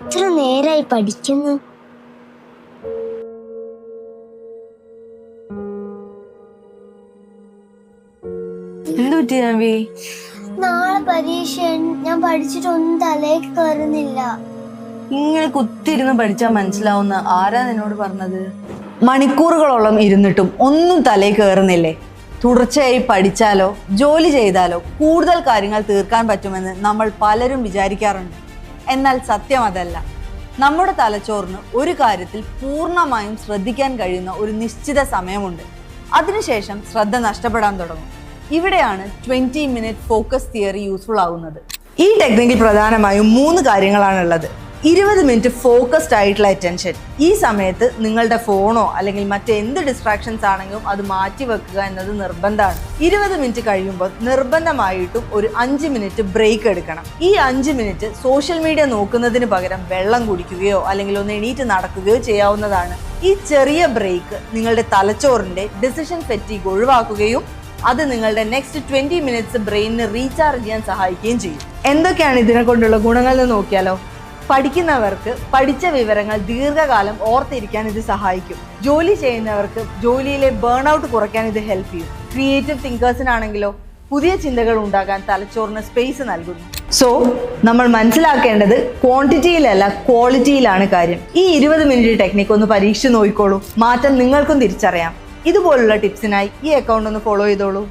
എത്ര നേരായി പഠിക്കുന്നു. നാളെ പരീക്ഷ, ഞാൻ പഠിച്ചിട്ടൊന്നും തലേക്ക് കയറുന്നില്ല. ഇങ്ങനെ കുത്തിയിരുന്ന് പഠിച്ചാൽ മനസ്സിലാവുന്ന ആരാ നിന്നോട് പറഞ്ഞത്? മണിക്കൂറുകളോളം ഇരുന്നിട്ടും ഒന്നും തലേ കയറുന്നില്ലേ? തുടർച്ചയായി പഠിച്ചാലോ ജോലി ചെയ്താലോ കൂടുതൽ കാര്യങ്ങൾ തീർക്കാൻ പറ്റുമെന്ന് നമ്മൾ പലരും വിചാരിക്കാറുണ്ട്. എന്നാൽ സത്യം അതല്ല. നമ്മുടെ തലച്ചോറിന് ഒരു കാര്യത്തിൽ പൂർണ്ണമായും ശ്രദ്ധിക്കാൻ കഴിയുന്ന ഒരു നിശ്ചിത സമയമുണ്ട്. അതിനുശേഷം ശ്രദ്ധ നഷ്ടപ്പെടാൻ തുടങ്ങും. ഇവിടെയാണ് 20 മിനിറ്റ് ഫോക്കസ് തിയറി യൂസ്ഫുൾ ആവുന്നത്. ഈ ടെക്നിക്കിൽ പ്രധാനമായും 3 കാര്യങ്ങളാണുള്ളത്. 20 മിനിറ്റ് ഫോക്കസ്ഡ് ആയിട്ടുള്ള അറ്റൻഷൻ. ഈ സമയത്ത് നിങ്ങളുടെ ഫോണോ അല്ലെങ്കിൽ മറ്റെന്ത് ഡിസ്ട്രാക്ഷൻസ് ആണെങ്കിലും അത് മാറ്റി വെക്കുക എന്നത് നിർബന്ധമാണ്. 20 മിനിറ്റ് കഴിയുമ്പോൾ നിർബന്ധമായിട്ടും ഒരു 5 മിനിറ്റ് ബ്രേക്ക് എടുക്കണം. ഈ 5 മിനിറ്റ് സോഷ്യൽ മീഡിയ നോക്കുന്നതിന് പകരം വെള്ളം കുടിക്കുകയോ അല്ലെങ്കിൽ ഒന്ന് എണീറ്റ് നടക്കുകയോ ചെയ്യാവുന്നതാണ്. ഈ ചെറിയ ബ്രേക്ക് നിങ്ങളുടെ തലച്ചോറിന്റെ ഡിസിഷൻ ഫെറ്റീഗ് ഒഴിവാക്കുകയും അത് നിങ്ങളുടെ നെക്സ്റ്റ് 20 മിനിറ്റ്സ് ബ്രെയിനിന് റീചാർജ് ചെയ്യാൻ സഹായിക്കുകയും ചെയ്യും. എന്തൊക്കെയാണ് ഇതിനെ കൊണ്ടുള്ള ഗുണങ്ങൾ എന്ന് നോക്കിയാലോ? പഠിക്കുന്നവർക്ക് പഠിച്ച വിവരങ്ങൾ ദീർഘകാലം ഓർത്തിരിക്കാൻ ഇത് സഹായിക്കും. ജോലി ചെയ്യുന്നവർക്ക് ജോലിയിലെ ബേൺ ഔട്ട് കുറയ്ക്കാൻ ഇത് ഹെൽപ്പ് ചെയ്യും. ക്രിയേറ്റീവ് തിങ്കേഴ്സിനാണെങ്കിലോ പുതിയ ചിന്തകൾ ഉണ്ടാകാൻ തലച്ചോറിന് സ്പേസ് നൽകുന്നു. സോ നമ്മൾ മനസ്സിലാക്കേണ്ടത് ക്വാണ്ടിറ്റിയിലല്ല ക്വാളിറ്റിയിലാണ് കാര്യം. ഈ 20 മിനിറ്റ് ടെക്നിക്ക് ഒന്ന് പരീക്ഷിച്ച് നോക്കിക്കോളൂ. മാറ്റം നിങ്ങൾക്കും തിരിച്ചറിയാം. ഇതുപോലുള്ള ടിപ്സിനായി ഈ അക്കൗണ്ട് ഒന്ന് ഫോളോ ചെയ്തോളൂ.